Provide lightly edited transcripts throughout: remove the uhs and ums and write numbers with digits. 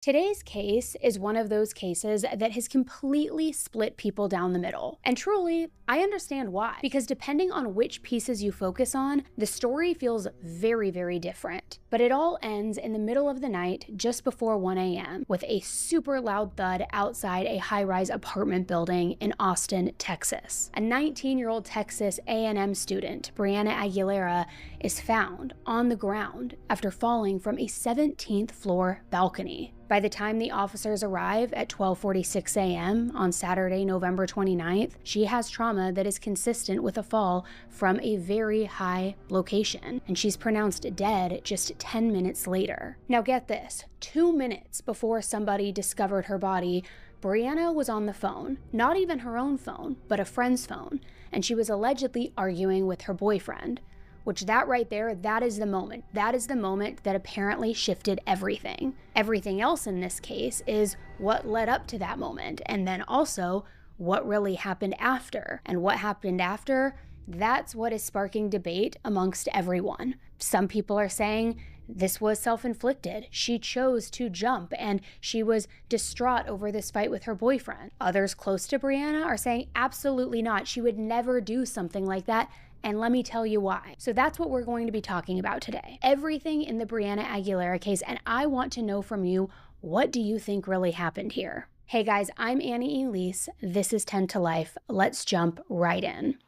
Today's case is one of those cases that has completely split people down the middle. And truly, I understand why. Because depending on which pieces you focus on, the story feels very, very different. But it all ends in the middle of the night, just before 1 a.m., with a super loud thud outside a high-rise apartment building in Austin, Texas. A 19-year-old Texas A&M student, Brianna Aguilera, is found on the ground after falling from a 17th floor balcony. By the time the officers arrive at 12:46 a.m. on Saturday, November 29th, she has trauma that is consistent with a fall from a very high location, and she's pronounced dead just 10 minutes later. Now get this, 2 minutes before somebody discovered her body, Brianna was on the phone, not even her own phone, but a friend's phone, and she was allegedly arguing with her boyfriend. Which that right there, that is the moment. That is the moment that apparently shifted everything. Everything else in this case is what led up to that moment, and then also what really happened after. And what happened after, that's what is sparking debate amongst everyone. Some people are saying this was self-inflicted. She chose to jump and she was distraught over this fight with her boyfriend. Others close to Brianna are saying absolutely not. She would never do something like that. And let me tell you why. So that's what we're going to be talking about today. Everything in the Brianna Aguilera case, and I want to know from you, what do you think really happened here? Hey guys, I'm Annie Elise. This is 10 to Life. Let's jump right in.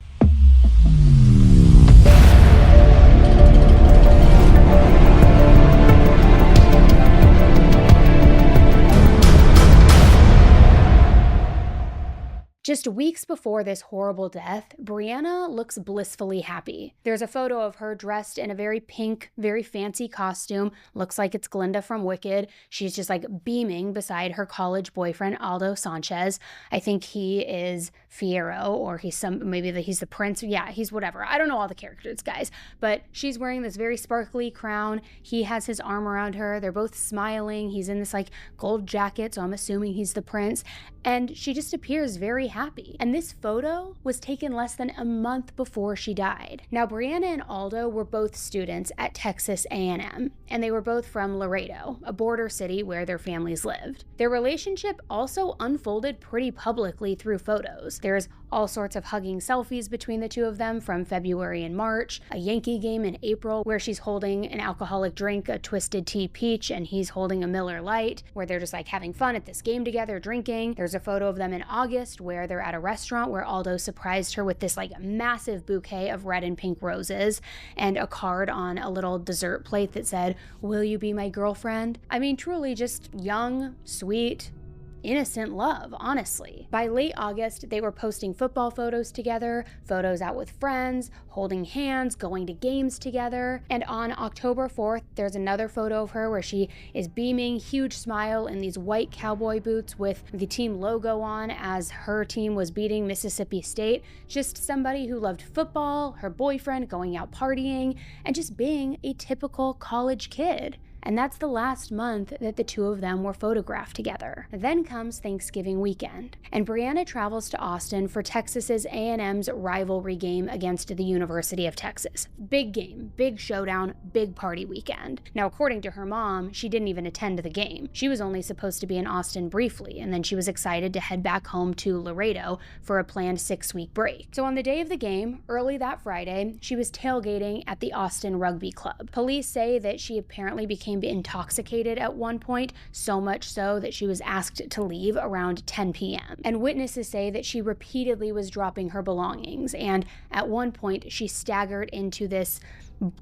Just weeks before this horrible death, Brianna looks blissfully happy. There's a photo of her dressed in a very pink, very fancy costume. Looks like it's Glinda from Wicked. She's just like beaming beside her college boyfriend, Aldo Sanchez. I think he is Fiyero, or he's the prince. Yeah, he's whatever. I don't know all the characters, guys. But she's wearing this very sparkly crown. He has his arm around her. They're both smiling. He's in this like gold jacket, so I'm assuming he's the prince. And she just appears very happy. And this photo was taken less than a month before she died. Now, Brianna and Aldo were both students at Texas A&M, and they were both from Laredo, a border city where their families lived. Their relationship also unfolded pretty publicly through photos. There's all sorts of hugging selfies between the two of them from February and March, a Yankee game in April where she's holding an alcoholic drink, a Twisted Tea Peach, and he's holding a Miller Lite, where they're just like having fun at this game together, drinking. There's a photo of them in August where they're at a restaurant where Aldo surprised her with this like massive bouquet of red and pink roses and a card on a little dessert plate that said, "Will you be my girlfriend?" I mean, truly just young, sweet, innocent love, honestly. By late August, they were posting football photos together, photos out with friends, holding hands, going to games together. And on October 4th, there's another photo of her where she is beaming, huge smile in these white cowboy boots with the team logo on as her team was beating Mississippi State. Just somebody who loved football, her boyfriend, going out partying, and just being a typical college kid. And that's the last month that the two of them were photographed together. Then comes Thanksgiving weekend, and Brianna travels to Austin for Texas's A&M's rivalry game against the University of Texas. Big game, big showdown, big party weekend. Now, according to her mom, she didn't even attend the game. She was only supposed to be in Austin briefly, and then she was excited to head back home to Laredo for a planned 6-week break. So on the day of the game, early that Friday, she was tailgating at the Austin Rugby Club. Police say that she apparently became intoxicated at one point, so much so that she was asked to leave around 10 p.m. And witnesses say that she repeatedly was dropping her belongings, and at one point she staggered into this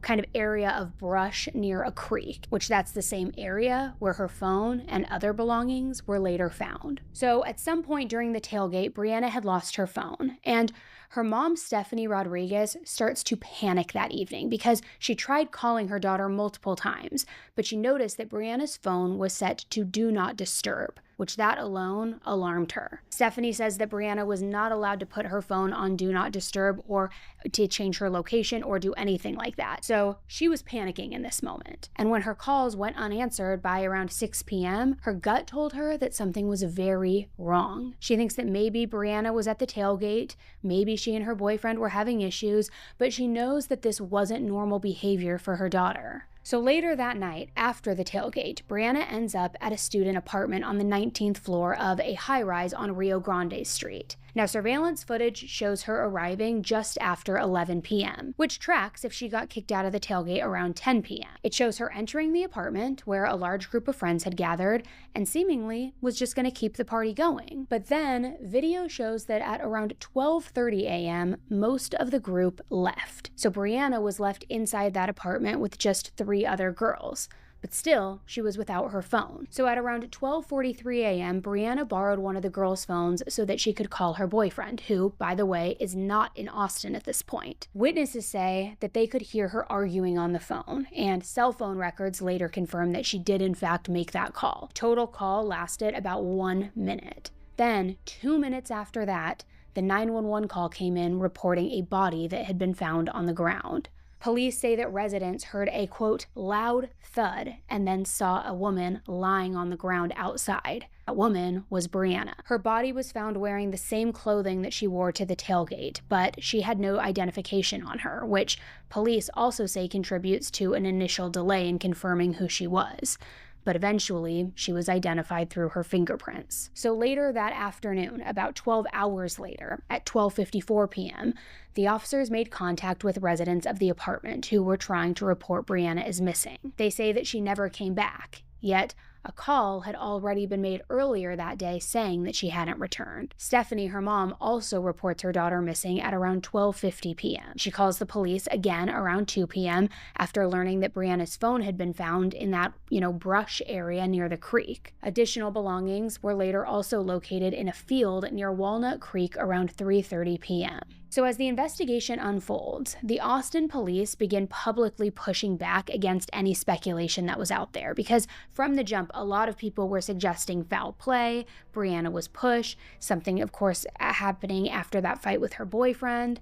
kind of area of brush near a creek, which that's the same area where her phone and other belongings were later found. So at some point during the tailgate, Brianna had lost her phone, and her mom, Stephanie Rodriguez, starts to panic that evening because she tried calling her daughter multiple times, but she noticed that Brianna's phone was set to Do Not Disturb, which that alone alarmed her. Stephanie says that Brianna was not allowed to put her phone on Do Not Disturb or to change her location or do anything like that. So she was panicking in this moment. And when her calls went unanswered by around 6 p.m., her gut told her that something was very wrong. She thinks that maybe Brianna was at the tailgate, maybe she and her boyfriend were having issues, but she knows that this wasn't normal behavior for her daughter. So later that night, after the tailgate, Brianna ends up at a student apartment on the 19th floor of a high-rise on Rio Grande Street. Now, surveillance footage shows her arriving just after 11 p.m., which tracks if she got kicked out of the tailgate around 10 p.m. It shows her entering the apartment where a large group of friends had gathered and seemingly was just going to keep the party going. But then, video shows that at around 12:30 a.m., most of the group left. So Brianna was left inside that apartment with just 3 other girls. But still, she was without her phone. So at around 12:43 a.m., Brianna borrowed one of the girls' phones so that she could call her boyfriend, who, by the way, is not in Austin at this point. Witnesses say that they could hear her arguing on the phone, and cell phone records later confirm that she did in fact make that call. Total call lasted about 1 minute. Then, 2 minutes after that, the 911 call came in reporting a body that had been found on the ground. Police say that residents heard a, quote, loud thud and then saw a woman lying on the ground outside. That woman was Brianna. Her body was found wearing the same clothing that she wore to the tailgate, but she had no identification on her, which police also say contributes to an initial delay in confirming who she was. But eventually, she was identified through her fingerprints. So later that afternoon, about 12 hours later, at 12:54 p.m., the officers made contact with residents of the apartment who were trying to report Brianna as missing. They say that she never came back, yet a call had already been made earlier that day saying that she hadn't returned. Stephanie, her mom, also reports her daughter missing at around 12:50 p.m. She calls the police again around 2 p.m. after learning that Brianna's phone had been found in that, brush area near the creek. Additional belongings were later also located in a field near Walnut Creek around 3:30 p.m. So as the investigation unfolds, the Austin police begin publicly pushing back against any speculation that was out there, because from the jump, a lot of people were suggesting foul play, Brianna was pushed, something, of course, happening after that fight with her boyfriend.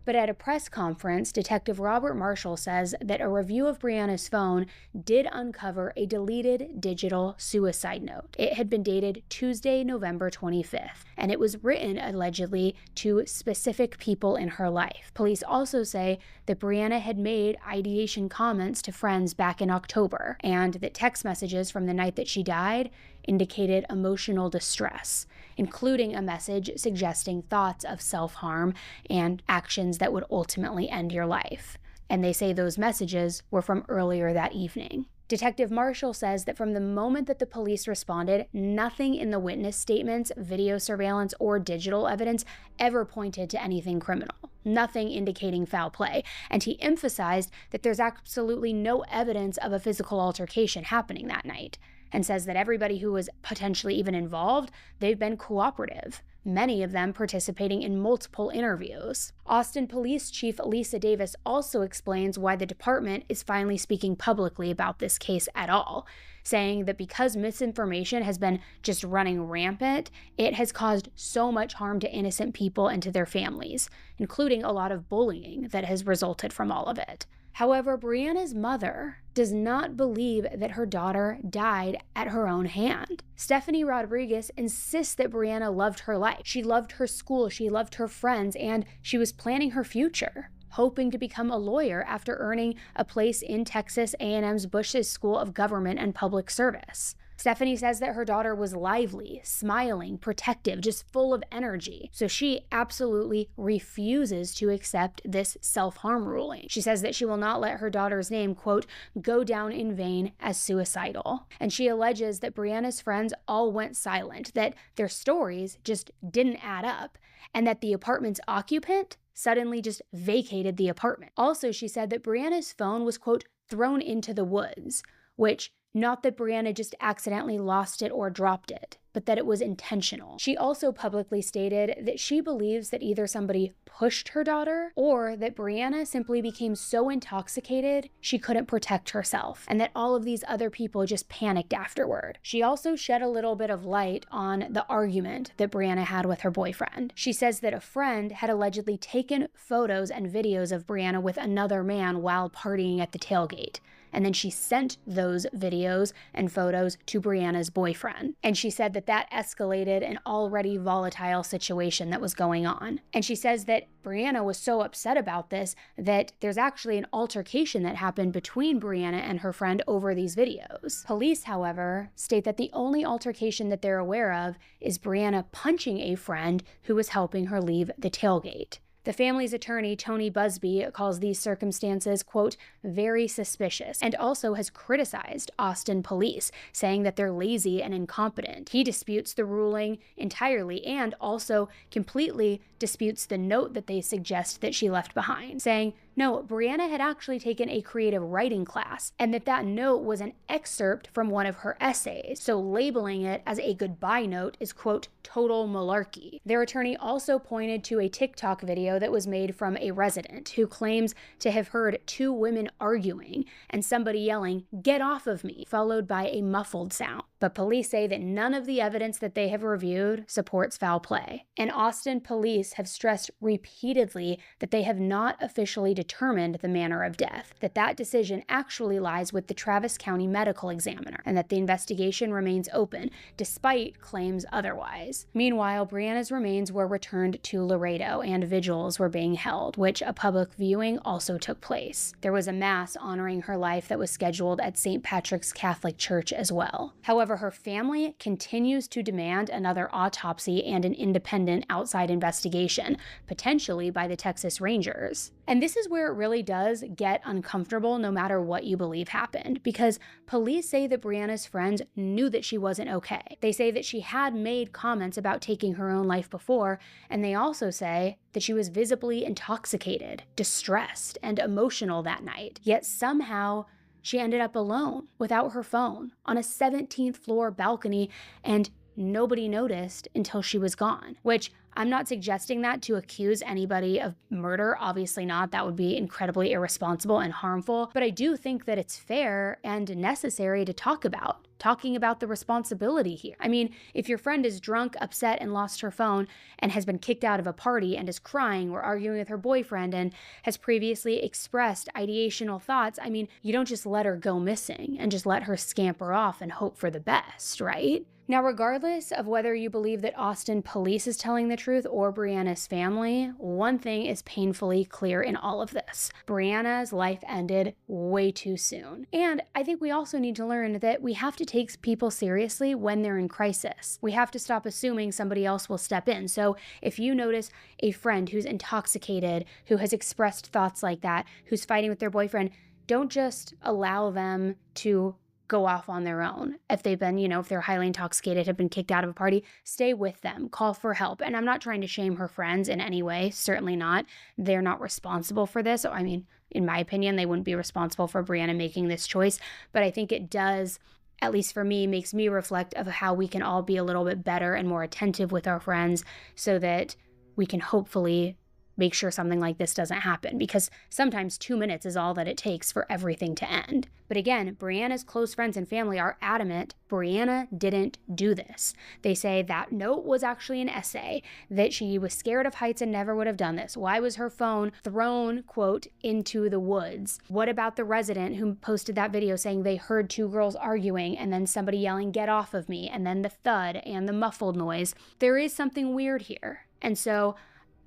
But at a press conference, Detective Robert Marshall says that a review of Brianna's phone did uncover a deleted digital suicide note. It had been dated Tuesday, November 25th, and it was written allegedly to specific people in her life. Police also say that Brianna had made ideation comments to friends back in October, and that text messages from the night that she died indicated emotional distress, including a message suggesting thoughts of self-harm and actions that would ultimately end your life. And they say those messages were from earlier that evening. Detective Marshall says that from the moment that the police responded, nothing in the witness statements, video surveillance, or digital evidence ever pointed to anything criminal, nothing indicating foul play. And he emphasized that there's absolutely no evidence of a physical altercation happening that night, and says that everybody who was potentially even involved, they've been cooperative, many of them participating in multiple interviews. Austin Police Chief Lisa Davis also explains why the department is finally speaking publicly about this case at all, saying that because misinformation has been just running rampant, it has caused so much harm to innocent people and to their families, including a lot of bullying that has resulted from all of it. However, Brianna's mother does not believe that her daughter died at her own hand. Stephanie Rodriguez insists that Brianna loved her life. She loved her school, she loved her friends, and she was planning her future, hoping to become a lawyer after earning a place in Texas A&M's Bush's School of Government and Public Service. Stephanie says that her daughter was lively, smiling, protective, just full of energy. So she absolutely refuses to accept this self-harm ruling. She says that she will not let her daughter's name, quote, go down in vain as suicidal. And she alleges that Brianna's friends all went silent, that their stories just didn't add up, and that the apartment's occupant suddenly just vacated the apartment. Also, she said that Brianna's phone was, quote, thrown into the woods, which, not that Brianna just accidentally lost it or dropped it, but that it was intentional. She also publicly stated that she believes that either somebody pushed her daughter or that Brianna simply became so intoxicated she couldn't protect herself, and that all of these other people just panicked afterward. She also shed a little bit of light on the argument that Brianna had with her boyfriend. She says that a friend had allegedly taken photos and videos of Brianna with another man while partying at the tailgate, and then she sent those videos and photos to Brianna's boyfriend. And she said that that escalated an already volatile situation that was going on. And she says that Brianna was so upset about this that there's actually an altercation that happened between Brianna and her friend over these videos. Police, however, state that the only altercation that they're aware of is Brianna punching a friend who was helping her leave the tailgate. The family's attorney, Tony Busby, calls these circumstances, quote, very suspicious, and also has criticized Austin police, saying that they're lazy and incompetent. He disputes the ruling entirely and also completely disputes the note that they suggest that she left behind, saying, no, Brianna had actually taken a creative writing class, and that note was an excerpt from one of her essays, so labeling it as a goodbye note is, quote, total malarkey. Their attorney also pointed to a TikTok video that was made from a resident who claims to have heard two women arguing and somebody yelling, get off of me, followed by a muffled sound. But police say that none of the evidence that they have reviewed supports foul play. And Austin police have stressed repeatedly that they have not officially determined the manner of death, that decision actually lies with the Travis County Medical Examiner, and that the investigation remains open, despite claims otherwise. Meanwhile, Brianna's remains were returned to Laredo, and vigils were being held, which a public viewing also took place. There was a mass honoring her life that was scheduled at St. Patrick's Catholic Church as well. However, her family continues to demand another autopsy and an independent outside investigation, potentially by the Texas Rangers. And this is where it really does get uncomfortable no matter what you believe happened, because police say that Brianna's friends knew that she wasn't okay. They say that she had made comments about taking her own life before, and they also say that she was visibly intoxicated, distressed, and emotional that night. Yet somehow, she ended up alone, without her phone, on a 17th floor balcony, and nobody noticed until she was gone. Which, I'm not suggesting that to accuse anybody of murder, obviously not. That would be incredibly irresponsible and harmful. But I do think that it's fair and necessary to talking about the responsibility here. I mean, if your friend is drunk, upset, and lost her phone, and has been kicked out of a party, and is crying or arguing with her boyfriend, and has previously expressed ideational thoughts, I mean, you don't just let her go missing and just let her scamper off and hope for the best, right? Now, regardless of whether you believe that Austin police is telling the truth or Brianna's family, one thing is painfully clear in all of this. Brianna's life ended way too soon. And I think we also need to learn that we have to take people seriously when they're in crisis. We have to stop assuming somebody else will step in. So if you notice a friend who's intoxicated, who has expressed thoughts like that, who's fighting with their boyfriend, don't just allow them to go off on their own. If they've been, if they're highly intoxicated, have been kicked out of a party, stay with them, call for help. And I'm not trying to shame her friends in any way, certainly not. They're not responsible for this. I mean, in my opinion, they wouldn't be responsible for Brianna making this choice, but I think it does, at least for me, makes me reflect of how we can all be a little bit better and more attentive with our friends so that we can hopefully make sure something like this doesn't happen, because sometimes 2 minutes is all that it takes for everything to end. But again, Brianna's close friends and family are adamant Brianna didn't do this. They say that note was actually an essay, that she was scared of heights and never would have done this. Why was her phone thrown, quote, into the woods? What about the resident who posted that video saying they heard two girls arguing and then somebody yelling, get off of me, and then the thud and the muffled noise? There is something weird here. And so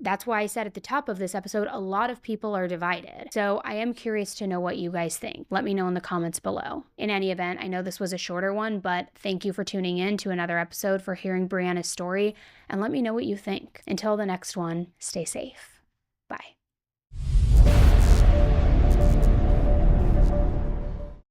that's why I said at the top of this episode, a lot of people are divided. So I am curious to know what you guys think. Let me know in the comments below. In any event, I know this was a shorter one, but thank you for tuning in to another episode, for hearing Brianna's story, and let me know what you think. Until the next one, stay safe. Bye.